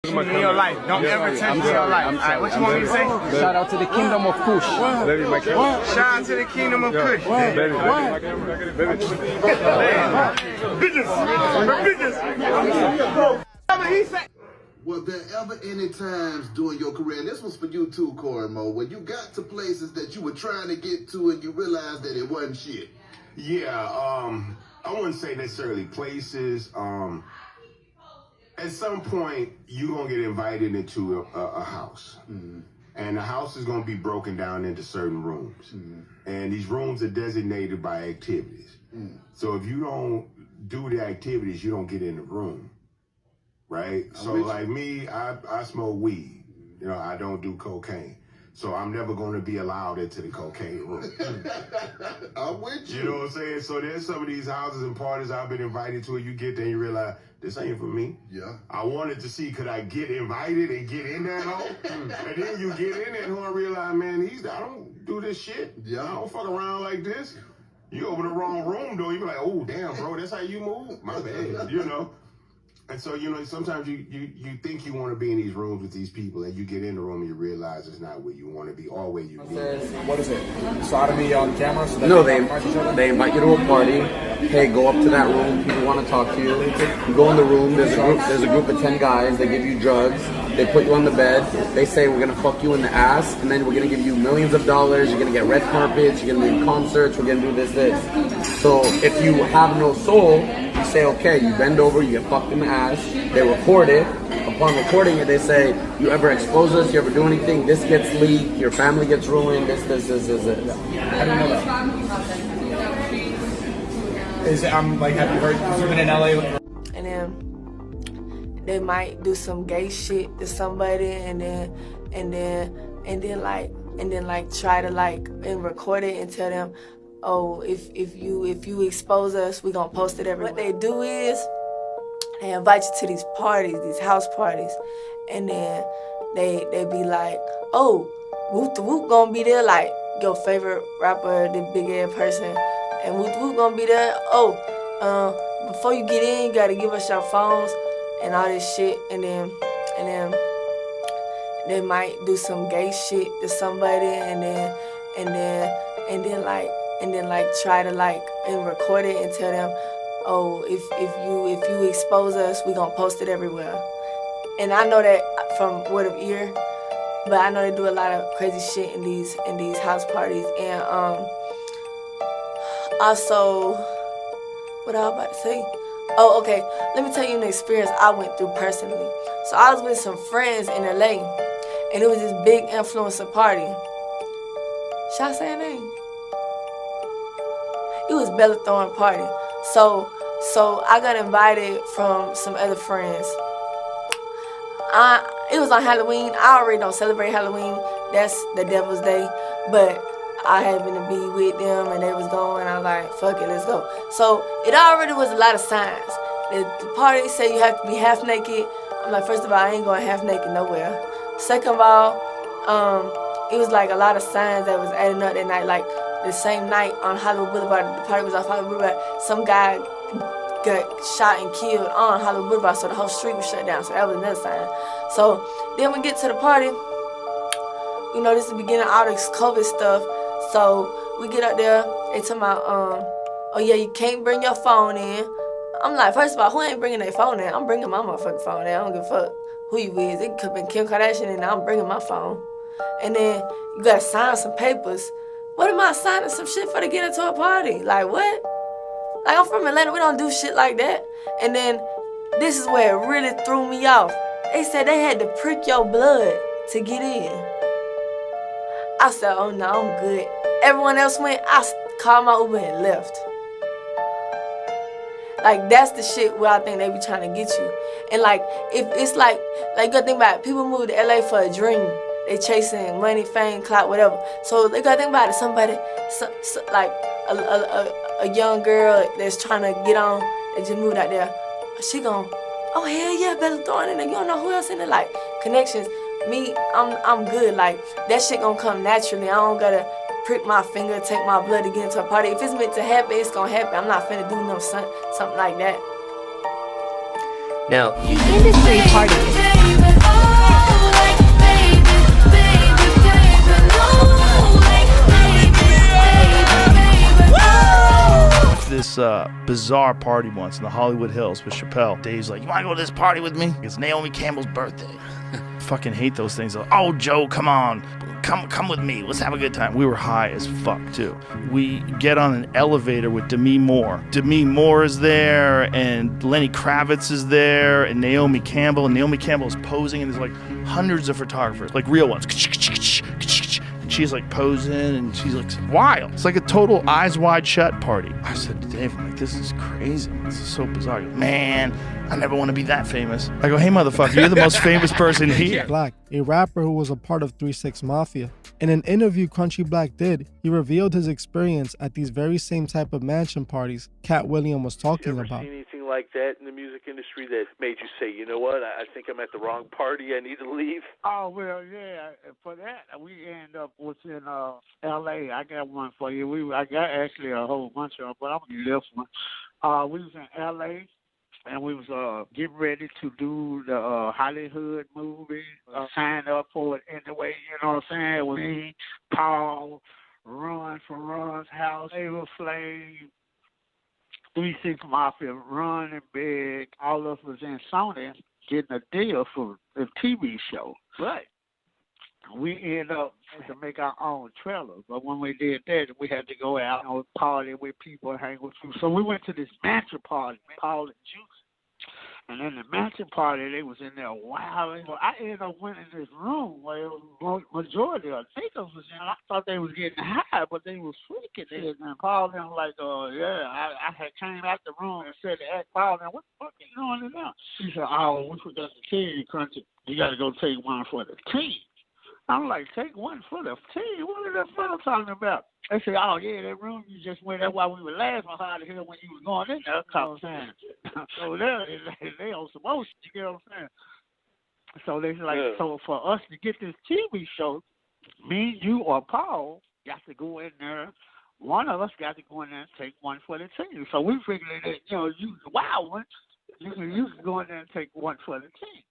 In your life, don't ever touch in your life. Alright, what you want me to say? Shout out to the kingdom of Kush. Shout out to the kingdom of Kush. Was there ever any times during your career, and this was for you too, Corey Mo, where you got to places that you were trying to get to and you realized that it wasn't shit? Yeah, I wouldn't say necessarily places. At some point, you're going to get invited into a house. Mm-hmm. And the house is going to be broken down into certain rooms. Mm-hmm. And these rooms are designated by activities. Mm-hmm. So if you don't do the activities, you don't get in the room. Right? So like me, I smoke weed. You know, I don't do cocaine. So I'm never going to be allowed into the cocaine room. I'm with you. You know what I'm saying? So there's some of these houses and parties I've been invited to, and you get there and you realize, this ain't for me. Yeah. I wanted to see, could I get invited and get in that hole? And then you get in that hole and realize, man, I don't do this shit. Yeah. I don't fuck around like this. You open the wrong room, though, you be like, oh, damn, bro, that's how you move? My bad, you know? And so, you know, sometimes you think you want to be in these rooms with these people, and you get in the room and you realize it's not where you want to be or where you need. What is it? Sodomy on camera? So no, they invite you to a party. Hey, go up to that room. People want to talk to you. You go in the room. There's a group of 10 guys. They give you drugs. They put you on the bed. They say, we're gonna fuck you in the ass, and then we're gonna give you millions of dollars. You're gonna get red carpets. You're gonna do concerts. We're gonna do this. So if you have no soul, you say, okay, you bend over, you get fucked in the ass, they record it. Upon recording it, they say, you ever expose us, you ever do anything, this gets leaked, your family gets ruined, this. I didn't know that. Have you heard, you've been in LA? And then they might do some gay shit to somebody, and then try to and record it and tell them, oh, if you expose us, we gonna post it everywhere. What they do is they invite you to these parties, these house parties, and then they be like, oh, Whoop the Whoop gonna be there, like your favorite rapper, the big ass person, and Whoop the Whoop gonna be there. Oh, before you get in, you gotta give us your phones and all this shit, and then they might do some gay shit to somebody, and then try to and record it and tell them, oh, if you expose us, we gonna post it everywhere. And I know that from word of ear, but I know they do a lot of crazy shit in these house parties. And also, what I was about to say? Oh, okay. Let me tell you an experience I went through personally. So I was with some friends in LA, and it was this big influencer party. Should I say her name? It was Bella Thorne party. So I got invited from some other friends. It was on Halloween. I already don't celebrate Halloween. That's the devil's day. But I happened to be with them, and they was going. I was like, fuck it, let's go. So it already was a lot of signs. The party said you have to be half naked. I'm like, first of all, I ain't going half naked nowhere. Second of all, it was like a lot of signs that was adding up that night. Like the same night on Hollywood Boulevard, the party was off Hollywood Boulevard, some guy got shot and killed on Hollywood Boulevard, so the whole street was shut down. So that was another sign. So then we get to the party. You know, this is the beginning of all this COVID stuff. So we get up there. They talking about, oh yeah, you can't bring your phone in. I'm like, first of all, who ain't bringing their phone in? I'm bringing my motherfucking phone in. I don't give a fuck who you is. It could have been Kim Kardashian, and I'm bringing my phone. And then you gotta sign some papers. What am I signing some shit for to get into a party? Like, what? Like, I'm from Atlanta. We don't do shit like that. And then this is where it really threw me off. They said they had to prick your blood to get in. I said, oh no, I'm good. Everyone else went. I called my Uber and left. Like, that's the shit where I think they be trying to get you. And like, if it's like you gotta think about it. People move to LA for a dream. They chasing money, fame, clout, whatever. So they gotta think about it. Somebody, like a young girl that's trying to get on, that just moved out there. She gon', oh hell yeah, Bella Thorne in there. You don't know who else in there. Like, connections. Me, I'm good. Like, that shit gonna come naturally. I don't gotta prick my finger, take my blood to get into a party. If it's meant to happen, it's gonna happen. I'm not finna do something like that. Now, industry parties. baby, oh, like baby, baby, baby, no, like baby, baby, baby, oh. This bizarre party once in the Hollywood Hills with Chappelle. Dave's like, you want to go to this party with me? It's Naomi Campbell's birthday. Fucking hate those things. Like, oh, Joe, come on. Come with me. Let's have a good time. We were high as fuck, too. We get on an elevator with Demi Moore. Demi Moore is there, and Lenny Kravitz is there, and Naomi Campbell. And Naomi Campbell is posing, and there's like hundreds of photographers, like real ones. And she's like posing, and she's like wild. It's like a total eyes wide shut party. I said to Dave, I'm like, this is crazy. This is so bizarre. He goes, man, I never want to be that famous. I go, hey, motherfucker, you're the most famous person here. Black, a rapper who was a part of 3 6 Mafia. In an interview Crunchy Black did, he revealed his experience at these very same type of mansion parties Cat William was talking about. Seen anything like that in the music industry that made you say, you know what, I think I'm at the wrong party, I need to leave? Oh, well, yeah. For that, we end up in L.A. I got one for you. I got actually a whole bunch of them, but I'm going to lift one. We was in L.A., and we was getting ready to do the Hollywood movie, sign up for it anyway, you know what I'm saying? It was me, Paul, Ron from Ron's House, Ava Flame, 3 6 Mafia, Ron and Big, all of us was in Sony getting a deal for the TV show. Right. We ended up to make our own trailer, but when we did that, we had to go out and party with people and hang with people. So we went to this mansion party, Paul and Juice. And in the mansion party, they was in there wilding. Well, I ended up went in this room where majority of niggas was in. I thought they was getting high, but they was freaking it. And Paul and like, yeah, I had came out the room and said to ask Paul, what the fuck you doing in there? He said, oh, we forgot to tell you, Crunchy, you got to go take one for the team. I'm like, take one for the team? What is that fellow talking about? They said, oh, yeah, that room you just went, that's why we were laughing hard to hear when you was going in there. So they on some motion, you get what I'm saying? So they like, so for us to get this TV show, me, you, or Paul got to go in there. One of us got to go in there and take one for the team. So we figured that, you the wild one, you can go in there and take one for the team.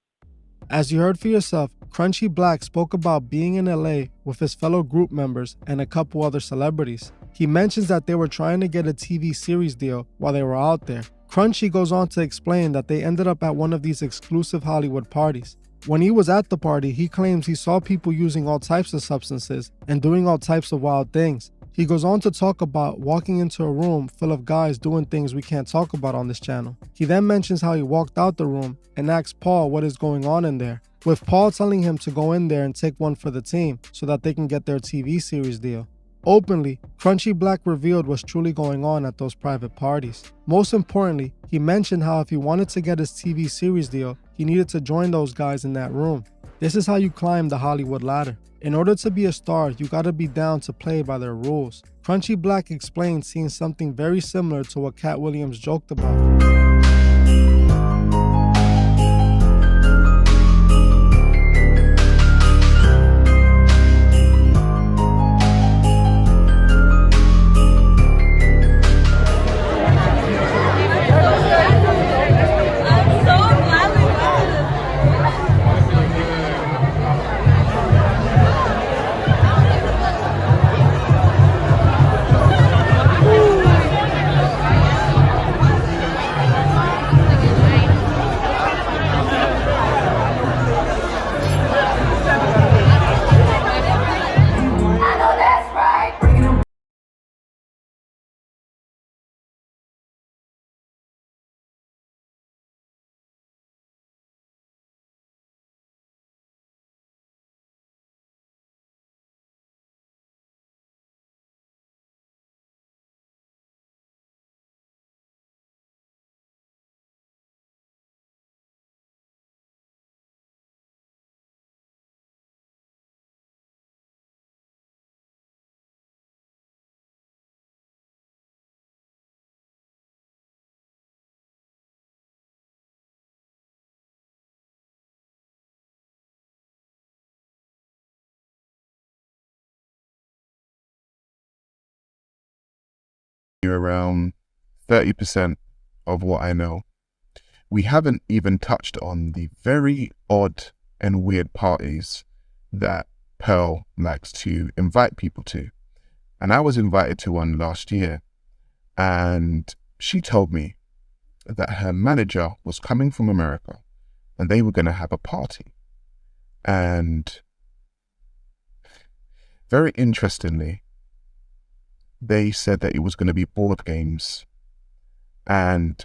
As you heard for yourself, Crunchy Black spoke about being in LA with his fellow group members and a couple other celebrities. He mentions that they were trying to get a TV series deal while they were out there. Crunchy goes on to explain that they ended up at one of these exclusive Hollywood parties. When he was at the party, he claims he saw people using all types of substances and doing all types of wild things. He goes on to talk about walking into a room full of guys doing things we can't talk about on this channel. He then mentions how he walked out the room and asked Paul what is going on in there, with Paul telling him to go in there and take one for the team so that they can get their TV series deal. Openly, Crunchy Black revealed what's truly going on at those private parties. Most importantly, he mentioned how if he wanted to get his TV series deal, he needed to join those guys in that room. This is how you climb the Hollywood ladder. In order to be a star, you gotta be down to play by their rules. Crunchy Black explained seeing something very similar to what Cat Williams joked about. Around 30% of what I know. we haven't even touched on the very odd and weird parties that Pearl likes to invite people to. And I was invited to one last year, and she told me that her manager was coming from America and they were going to have a party. And very interestingly, they said that it was going to be board games. And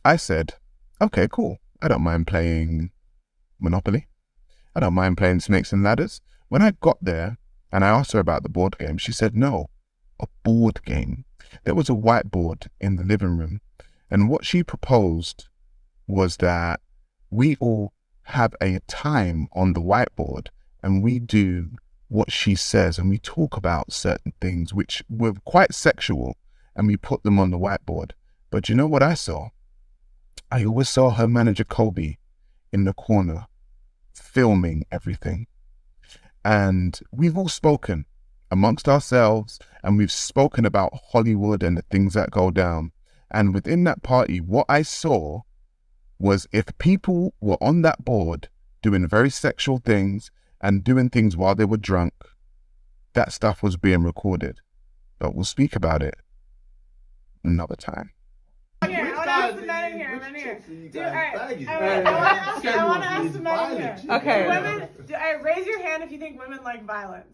I said, okay, cool. I don't mind playing Monopoly. I don't mind playing Snakes and Ladders. When I got there and I asked her about the board game, she said, no, a board game. There was a whiteboard in the living room. And what she proposed was that we all have a time on the whiteboard and we do what she says and we talk about certain things which were quite sexual and we put them on the whiteboard. But you know what I saw? I always saw her manager Kobe in the corner filming everything. And we've all spoken amongst ourselves and we've spoken about Hollywood and the things that go down. And within that party, what I saw was if people were on that board doing very sexual things and doing things while they were drunk, that stuff was being recorded. But we'll speak about it another time. Here, I want to ask the men in here. I want to ask the men in here. Okay. Raise your hand if you think women like violence.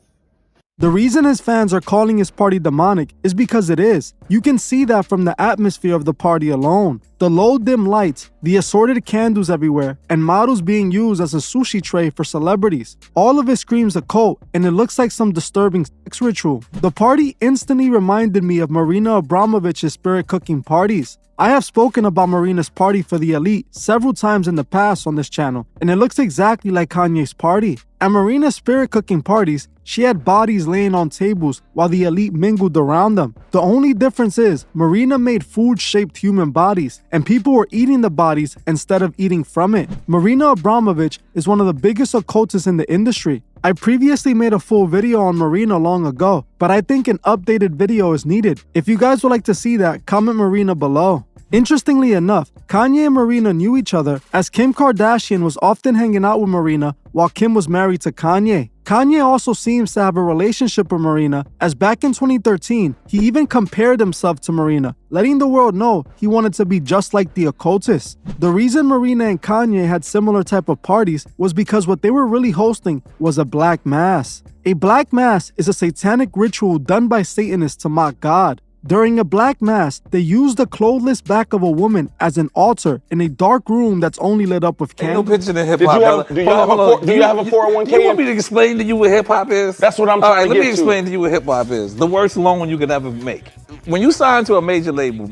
The reason his fans are calling his party demonic is because it is. You can see that from the atmosphere of the party alone. The low dim lights, the assorted candles everywhere, and models being used as a sushi tray for celebrities. All of it screams occult, and it looks like some disturbing sex ritual. The party instantly reminded me of Marina Abramovich's spirit cooking parties. I have spoken about Marina's party for the elite several times in the past on this channel, and it looks exactly like Kanye's party. At Marina's spirit cooking parties, she had bodies laying on tables while the elite mingled around them. The only difference is Marina made food-shaped human bodies, and people were eating the bodies instead of eating from it. Marina Abramovich is one of the biggest occultists in the industry. I previously made a full video on Marina long ago, but I think an updated video is needed. If you guys would like to see that, comment Marina below. Interestingly enough, Kanye and Marina knew each other, as Kim Kardashian was often hanging out with Marina while Kim was married to Kanye. Kanye also seems to have a relationship with Marina, as back in 2013, he even compared himself to Marina, letting the world know he wanted to be just like the occultist. The reason Marina and Kanye had similar type of parties was because what they were really hosting was a black mass. A black mass is a satanic ritual done by Satanists to mock God. During a black mass, they use the clothless back of a woman as an altar in a dark room that's only lit up with candles. No picture in hip hop. Do you have a 401k? You want me to explain to you what hip hop is? That's what I'm trying to get to. Let me explain to you what hip hop is. The worst loan you could ever make. When you sign to a major label,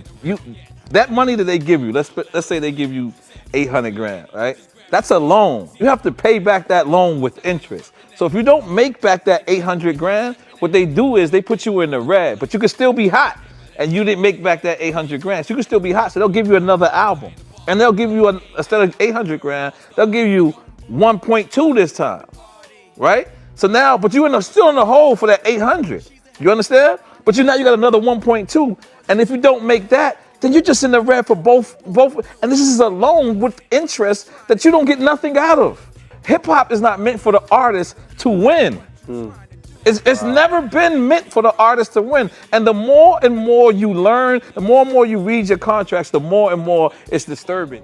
that money that they give you, let's say they give you 800 grand, right? That's a loan. You have to pay back that loan with interest. So if you don't make back that 800 grand, what they do is they put you in the red, but you can still be hot. And you didn't make back that 800 grand. So you can still be hot. So they'll give you another album. And they'll give you, instead of 800 grand, they'll give you 1.2 this time. Right? So now, but you're still in the hole for that 800. You understand? But now you got another 1.2. And if you don't make that, then you're just in the red for both. And this is a loan with interest that you don't get nothing out of. Hip hop is not meant for the artist to win. It's never been meant for the artist to win. And the more and more you learn, the more and more you read your contracts, the more and more it's disturbing.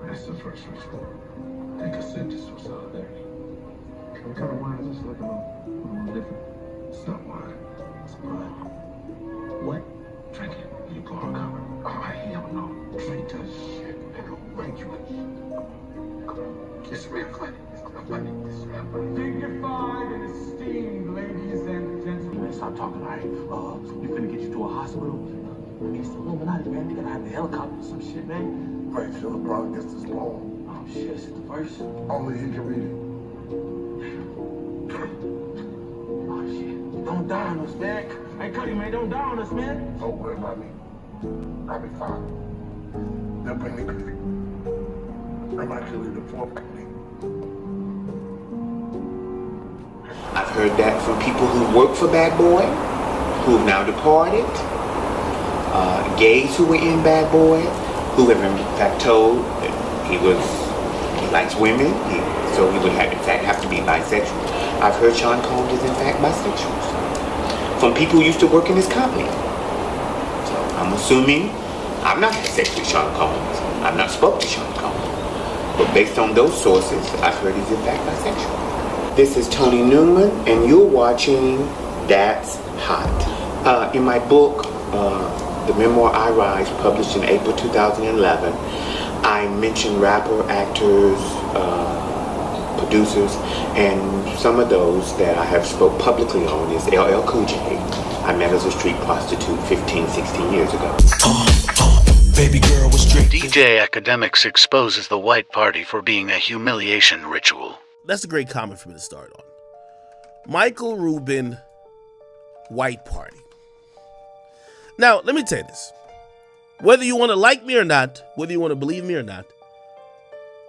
That's the first one. I think I said this was there. What kind of wine is this? Like a little different? It's not wine. It's blood. What? Drink it. You go on cover. Oh, hell no. Drink that shit. They don't break you. Come on. It's real funny. It's real funny. It's real funny. Dignified and esteemed ladies and gentlemen. Man, stop talking, all right? You finna get you to a hospital. It's the Illuminati, man. They gotta have the helicopter or some shit, man. Right, so LeBron gets this loan. Oh, shit. Is it the first? Only he can read it. Oh, shit. Don't die on us, man. Hey, Cuddy, man, don't die on us, man. Don't worry about me. I'll be fine. They'll bring me back. I'm actually the fourth company. I've heard that from people who work for Bad Boy, who have now departed, gays who were in Bad Boy, who have in fact told that he likes women, so he would in fact have to be bisexual. I've heard Sean Combs is in fact bisexual. From people who used to work in his company. So I'm assuming, I've not had sex with Sean Combs. I've not spoke to Sean Combs. But based on those sources, I've heard he's in fact bisexual. This is Tony Newman, and you're watching That's Hot. In my book, the memoir I Rise, published in April 2011, I mention rapper, actors, producers, and some of those that I have spoke publicly on is LL Cool J. I met as a street prostitute 15, 16 years ago. Baby girl was DJ Academics exposes the white party for being a humiliation ritual. That's a great comment for me to start on. Michael Rubin, white party. Now, let me tell you this. Whether you want to like me or not, whether you want to believe me or not,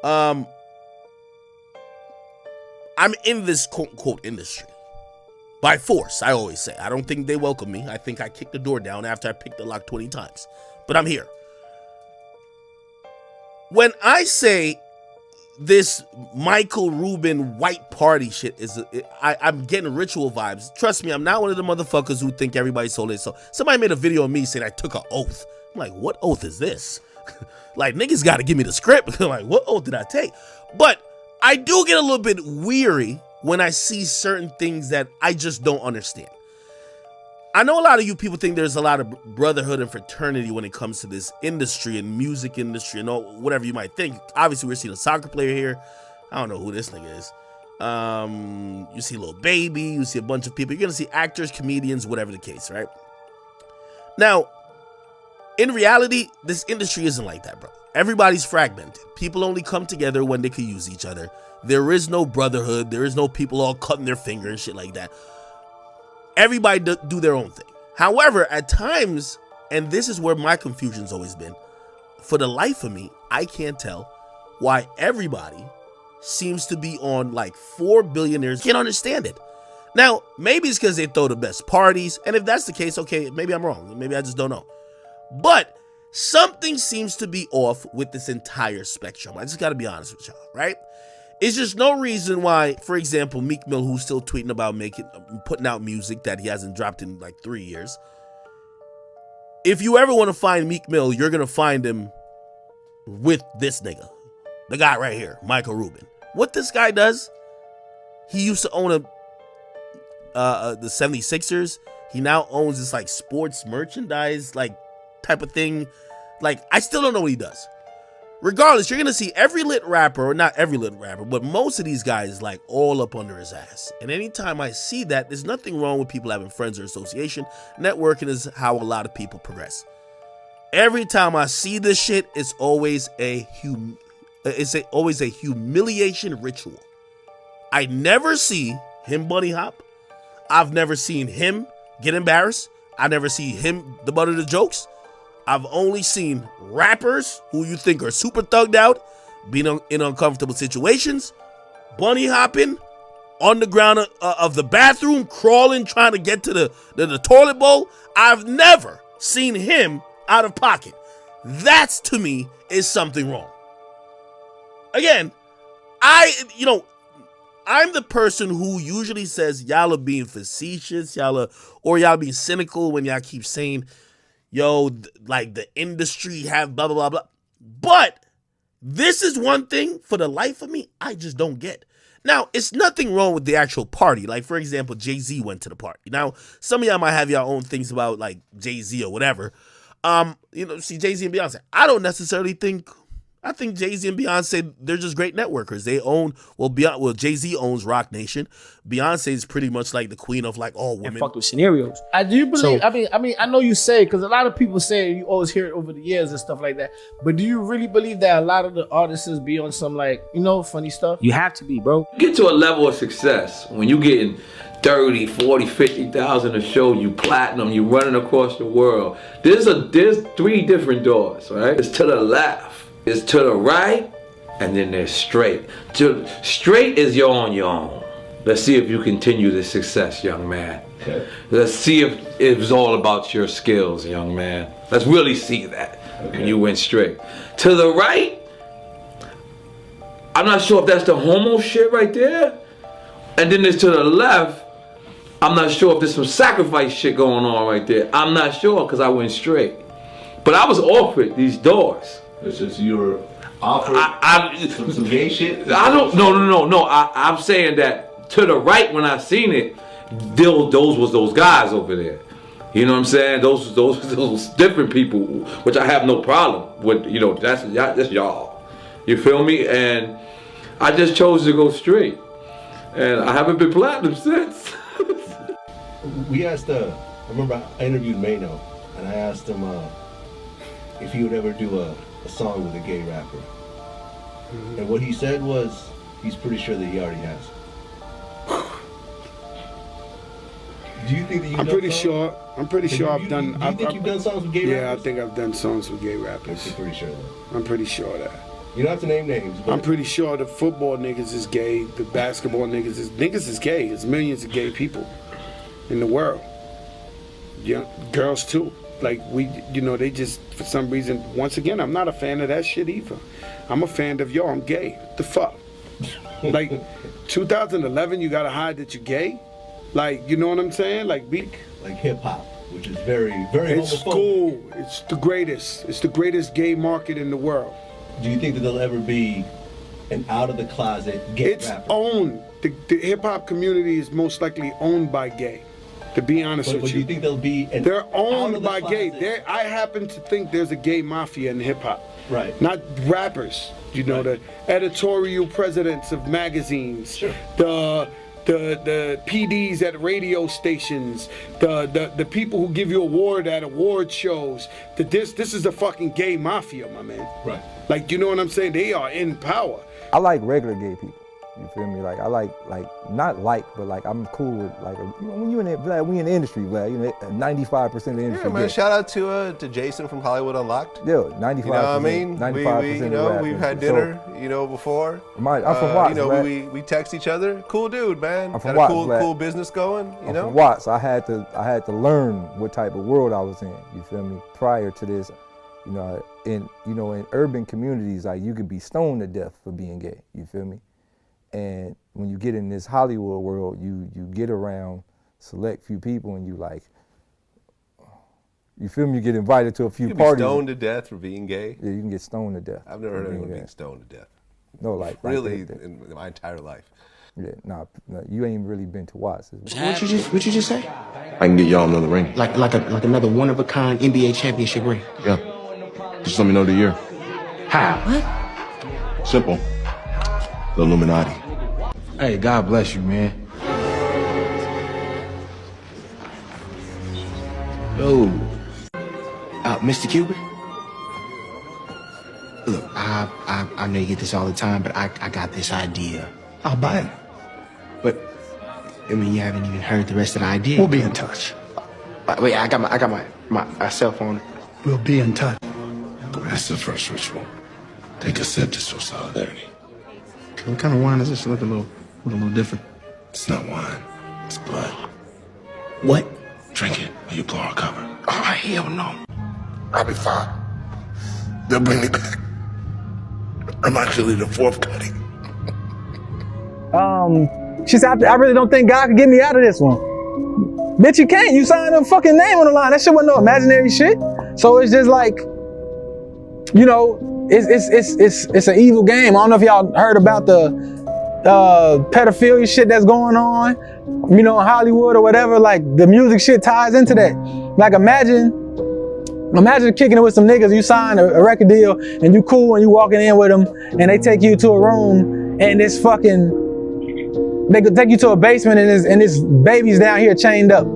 I'm in this quote-unquote industry. By force, I always say. I don't think they welcome me. I think I kicked the door down after I picked the lock 20 times. But I'm here. When I say this Michael Rubin white party shit I'm getting ritual vibes. Trust me, I'm not one of the motherfuckers who think everybody's so lit. So somebody made a video of me saying I took an oath. I'm like, what oath is this? Like, niggas got to give me the script. Like, what oath did I take? But I do get a little bit weary when I see certain things that I just don't understand. I know a lot of you people think there's a lot of brotherhood and fraternity when it comes to this industry and music industry and all, whatever you might think. Obviously, we're seeing a soccer player here. I don't know who this nigga is. You see Lil Baby. You see a bunch of people. You're going to see actors, comedians, whatever the case, right? Now, in reality, this industry isn't like that, bro. Everybody's fragmented. People only come together when they can use each other. There is no brotherhood. There is no people all cutting their finger and shit like that. Everybody do their own thing. However, at times, and this is where my confusion's always been, for the life of me, I can't tell why everybody seems to be on like 4 billionaires. Can't understand it. Now, maybe it's because they throw the best parties, and if that's the case, okay, maybe I'm wrong. Maybe I just don't know. But something seems to be off with this entire spectrum. I just got to be honest with y'all, right? It's just no reason why, for example, Meek Mill, who's still tweeting about putting out music that he hasn't dropped in like 3 years. If you ever want to find Meek Mill, you're going to find him with this nigga. The guy right here, Michael Rubin. What this guy does, he used to own the 76ers. He now owns this like sports merchandise like type of thing. Like, I still don't know what he does. Regardless, you're going to see every lit rapper, or not every lit rapper, but most of these guys like all up under his ass. And anytime I see that, there's nothing wrong with people having friends or association. Networking is how a lot of people progress. Every time I see this shit, it's always a humiliation ritual. I never see him bunny hop. I've never seen him get embarrassed. I never see him the butt of the jokes. I've only seen rappers who you think are super thugged out, being in uncomfortable situations, bunny hopping on the ground of the bathroom, crawling, trying to get to the toilet bowl. I've never seen him out of pocket. That's, to me, is something wrong. Again, I'm the person who usually says y'all are being facetious, y'all being cynical when y'all keep saying, yo, like the industry have blah, blah, blah, blah. But this is one thing, for the life of me, I just don't get. Now, it's nothing wrong with the actual party. Like, for example, Jay-Z went to the party. Now, some of y'all might have your own things about, like, Jay-Z or whatever. See, Jay-Z and Beyonce. I think Jay-Z and Beyonce, they're just great networkers. They own, Jay-Z owns Rock Nation. Beyonce is pretty much like the queen of like all women. And fucked with scenarios. I do believe, I know you say, because a lot of people say, you always hear it over the years and stuff like that, but do you really believe that a lot of the artists be on some like, funny stuff? You have to be, bro. Get to a level of success when you getting 30, 40, 50,000 a show, you platinum, you running across the world. There's 3 different doors, right? It's to the left. It's to the right, and then there's straight. Straight is you're on your own. Let's see if you continue this success, young man. Let's see if it's all about your skills, young man. Let's really see that when you went straight. To the right, I'm not sure if that's the homo shit right there. And then there's to the left, I'm not sure if there's some sacrifice shit going on right there. I'm not sure because I went straight. But I was offered these doors. It's just you were offered some gay shit? I don't, no. I'm saying that to the right when I seen it, those was those guys over there. You know what I'm saying? Those different people, which I have no problem with. You know, that's y'all. You feel me? And I just chose to go straight, and I haven't been platinum since. We asked. I remember I interviewed Mano, and I asked him if he would ever do a song with a gay rapper. And what he said was he's pretty sure that he already has. Do you think that I'm pretty sure I've done. Do you think you've done songs with gay rappers? Yeah, I think I've done songs with gay rappers. You're pretty sure of that. I'm pretty sure of that. You don't have to name names. But I'm pretty sure the football niggas is gay. The basketball niggas is gay. There's millions of gay people in the world. Yeah, girls too. Like they just for some reason. Once again, I'm not a fan of that shit either. I'm a fan of I'm gay. What the fuck? Like 2011, you gotta hide that you're gay. Like, you know what I'm saying? Like hip hop, which is very, very It's homophobic. cool. It's the greatest. It's the greatest gay market in the world. Do you think that there'll ever be an out of the closet gay It's rapper? owned. The hip hop community is most likely owned by gay. To be honest with But you. do you think there'll be They're owned by gay. I happen to think there's a gay mafia in hip hop. Right. Not rappers. You know, the editorial presidents of magazines. Sure. The PDs at radio stations, the people who give you award at award shows. This is a fucking gay mafia, my man. Right. Like, you know what I'm saying? They are in power. I like regular gay people. You feel me? Like I like but I'm cool with when you in it, we in the industry, 95% of the industry. Yeah, man. Shout out to Jason from Hollywood Unlocked. Yeah, 95%. You know what I mean? 95%. We've had dinner, before. I'm from Watts. We text each other. Cool dude, man. I'm from Got a Watts, cool business going. I'm from Watts. I had to learn what type of world I was in. You feel me? Prior to this, in urban communities, like you could be stoned to death for being gay. You feel me? And when you get in this Hollywood world, you get around select few people and you feel me? You get invited to a few parties. You can be stoned to death for being gay? Yeah, you can get stoned to death. I've never heard of anyone being stoned to death. No, really, in my entire life. Yeah, no, you ain't really been to Watts. What you just say? I can get y'all another ring. Like another one of a kind NBA championship ring. Yeah. Just let me know the year. How? What? Simple. The Illuminati. Hey, God bless you, man. Yo. Mr. Cuban? Look, I know you get this all the time, but I got this idea. I'll buy it. But, I mean, you haven't even heard the rest of the idea. We'll be in touch. Wait, I got my cell phone. We'll be in touch. That's the first ritual. Take a sip to show solidarity. What kind of wine is this? Look a little different. It's not wine. It's blood. What? Drink it or you blow our cover. Oh, hell no. I'll be fine. They'll bring me back. I'm actually the fourth cutting. She said, I really don't think God can get me out of this one. Bitch, you can't. You signed a fucking name on the line. That shit wasn't no imaginary shit. So it's just like, it's an evil game. I don't know if y'all heard about the pedophilia shit that's going on, in Hollywood or whatever. Like the music shit ties into that. Like imagine kicking it with some niggas. You sign a record deal and you cool and you walking in with them and they take you to a room and this fucking, they could take you to a basement and this baby's down here chained up.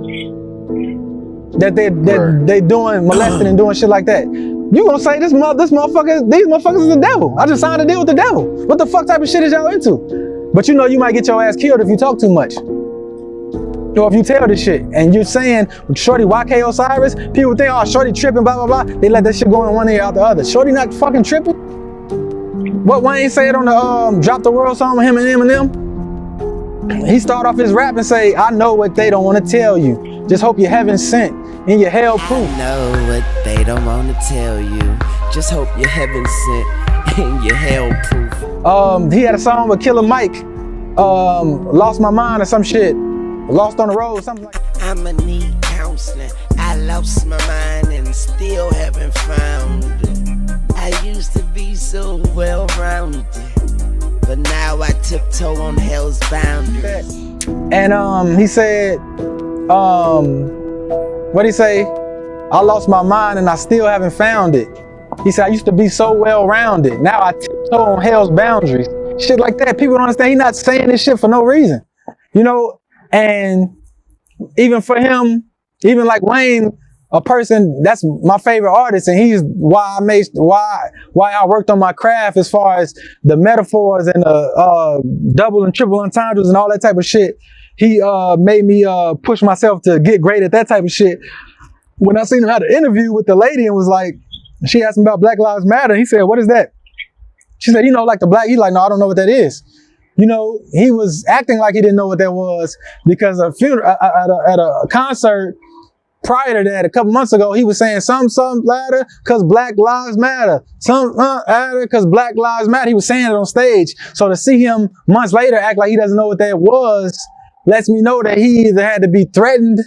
That they doing molesting and doing shit like that. You gonna say these motherfuckers is the devil. I just signed a deal with the devil. What the fuck type of shit is y'all into? But you might get your ass killed if you talk too much. Or if you tell this shit and you're saying, Shorty, YK Osiris, people think, oh, Shorty tripping, blah, blah, blah. They let that shit go in one ear out the other. Shorty not fucking tripping? What Wayne said on the Drop the World song with him and Eminem? he started off his rap and say, I know what they don't want to tell you. Just hope you're heaven sent and you're hell proof. I know what they don't want to tell you. Just hope you're heaven sent and you're hell proof. He had a song with Killer Mike, Lost My Mind or some shit. Lost on the Road, something like that. I'ma need counseling. I lost my mind and still haven't found it. I used to be so well-rounded, but now I tiptoe on hell's boundaries. And he said, what'd he say? I lost my mind and I still haven't found it. He said, I used to be so well-rounded. Now I tiptoe on hell's boundaries. Shit like that. People don't understand. He's not saying this shit for no reason. You know, and even for him, even like Wayne, a person that's my favorite artist, and he's why I worked on my craft as far as the metaphors and the double and triple entendres and all that type of shit. He made me push myself to get great at that type of shit. When I seen him had an interview with the lady and was like, she asked him about Black Lives Matter. He said, what is that? She said, you know, like the black, he's like, no, I don't know what that is. You know, he was acting like he didn't know what that was because at a concert prior to that, a couple months ago, he was saying some ladder because Black Lives Matter. Some ladder because Black Lives Matter. He was saying it on stage. So to see him months later act like he doesn't know what that was lets me know that he either had to be threatened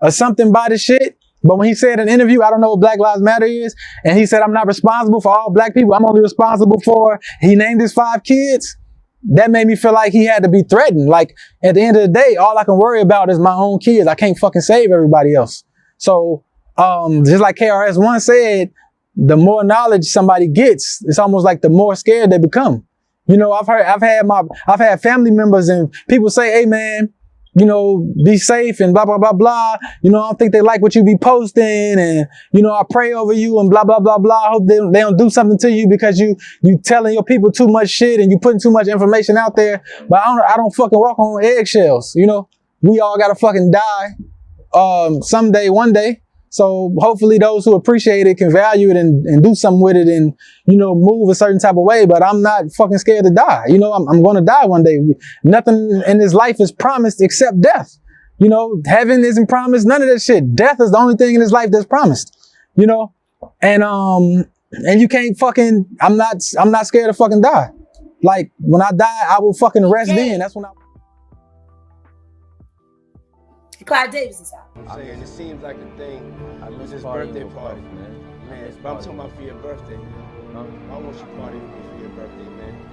or something by the shit. But when he said in an interview, I don't know what Black Lives Matter is, and he said, I'm not responsible for all black people. I'm only responsible for, he named his 5 kids. That made me feel like he had to be threatened. Like, at the end of the day, all I can worry about is my own kids. I can't fucking save everybody else. So, just like KRS-One said, the more knowledge somebody gets, it's almost like the more scared they become. You know, I've had family members and people say, hey man, you know, be safe and blah, blah, blah, blah. You know, I don't think they like what you be posting and, you know, I pray over you and blah, blah, blah, blah. I hope they don't do something to you because you telling your people too much shit and you putting too much information out there. But I don't fucking walk on eggshells. You know, we all gotta fucking die, someday, one day. So hopefully those who appreciate it can value it and do something with it and, you know, move a certain type of way. But I'm not fucking scared to die. You know, I'm going to die one day. Nothing in this life is promised except death. You know, heaven isn't promised. None of that shit. Death is the only thing in this life that's promised, you know, and you can't fucking, I'm not scared to fucking die. Like when I die, I will fucking rest in. That's when Clive Davis is out. I'm saying it seems like a thing. I miss his birthday party, man. But I'm talking about for your birthday. I want you to party with me for your birthday, man.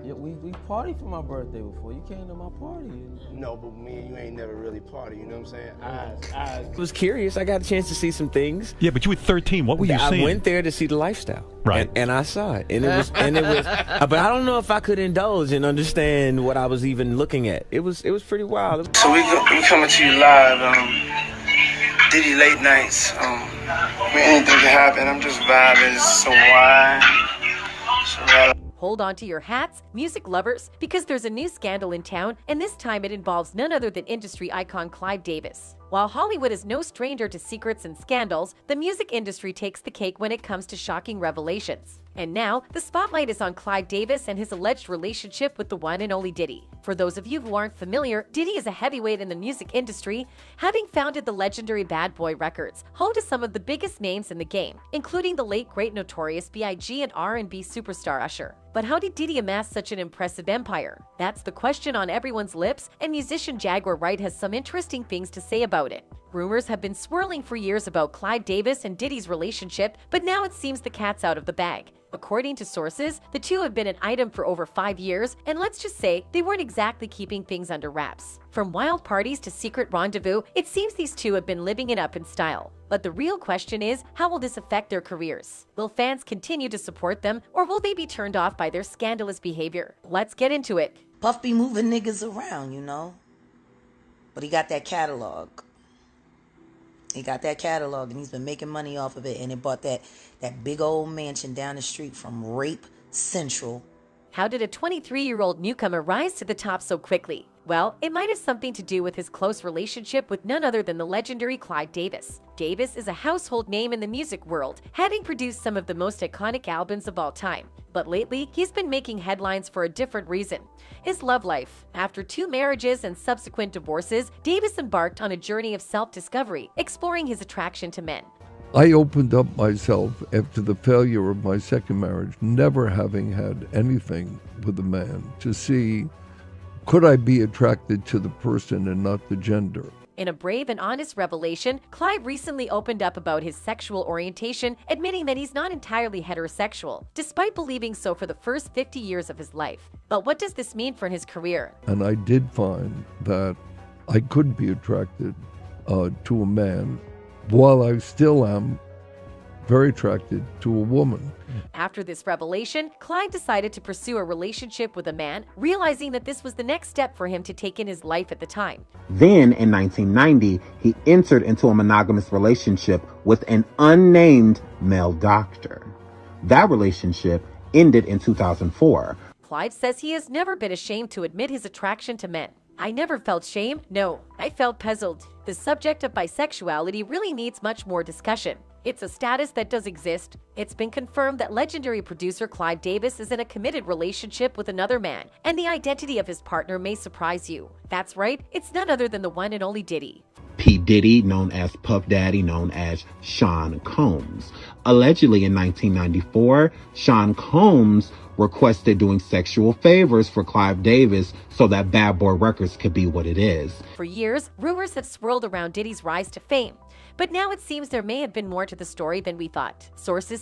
We partied for my birthday before. You came to my party. No, but me and you ain't never really party. You know what I'm saying? I was curious. I got a chance to see some things. Yeah, but you were 13. What were you seeing? I went there to see the lifestyle. Right. And I saw it. And it was but I don't know if I could indulge and understand what I was even looking at. It was pretty wild. So we coming to you live. Diddy late nights. Anything can happen. I'm just vibing. So why? Hold on to your hats, music lovers, because there's a new scandal in town, and this time it involves none other than industry icon Clive Davis. While Hollywood is no stranger to secrets and scandals, the music industry takes the cake when it comes to shocking revelations. And now, the spotlight is on Clive Davis and his alleged relationship with the one and only Diddy. For those of you who aren't familiar, Diddy is a heavyweight in the music industry, having founded the legendary Bad Boy Records, home to some of the biggest names in the game, including the late great Notorious B.I.G. and R&B superstar Usher. But how did Diddy amass such an impressive empire? That's the question on everyone's lips, and musician Jaguar Wright has some interesting things to say about it. Rumors have been swirling for years about Clive Davis and Diddy's relationship, but now it seems the cat's out of the bag. According to sources, the two have been an item for over 5 years, and let's just say they weren't exactly keeping things under wraps. From wild parties to secret rendezvous, it seems these two have been living it up in style. But the real question is, how will this affect their careers? Will fans continue to support them, or will they be turned off by their scandalous behavior? Let's get into it. Puff be moving niggas around, you know? But he got that catalog. And he's been making money off of it, and it bought that big old mansion down the street from Rape Central How did a 23-year-old newcomer rise to the top so quickly? Well, it might have something to do with his close relationship with none other than the legendary Clive Davis. Davis is a household name in the music world, having produced some of the most iconic albums of all time. But lately, he's been making headlines for a different reason: his love life. After 2 marriages and subsequent divorces, Davis embarked on a journey of self-discovery, exploring his attraction to men. I opened up myself after the failure of my second marriage, never having had anything with a man, to see, could I be attracted to the person and not the gender? In a brave and honest revelation, Clive recently opened up about his sexual orientation, admitting that he's not entirely heterosexual, despite believing so for the first 50 years of his life. But what does this mean for his career? And I did find that I could be attracted to a man, while I still am very attracted to a woman. After this revelation, Clive decided to pursue a relationship with a man, realizing that this was the next step for him to take in his life at the time. Then, in 1990, he entered into a monogamous relationship with an unnamed male doctor. That relationship ended in 2004. Clive says he has never been ashamed to admit his attraction to men. I never felt shame. No, I felt puzzled. The subject of bisexuality really needs much more discussion. It's a status that does exist. It's been confirmed that legendary producer Clive Davis is in a committed relationship with another man, and the identity of his partner may surprise you. That's right, it's none other than the one and only Diddy. P. Diddy, known as Puff Daddy, known as Sean Combs. Allegedly in 1994, Sean Combs requested doing sexual favors for Clive Davis so that Bad Boy Records could be what it is. For years, rumors have swirled around Diddy's rise to fame. But now it seems there may have been more to the story than we thought. Sources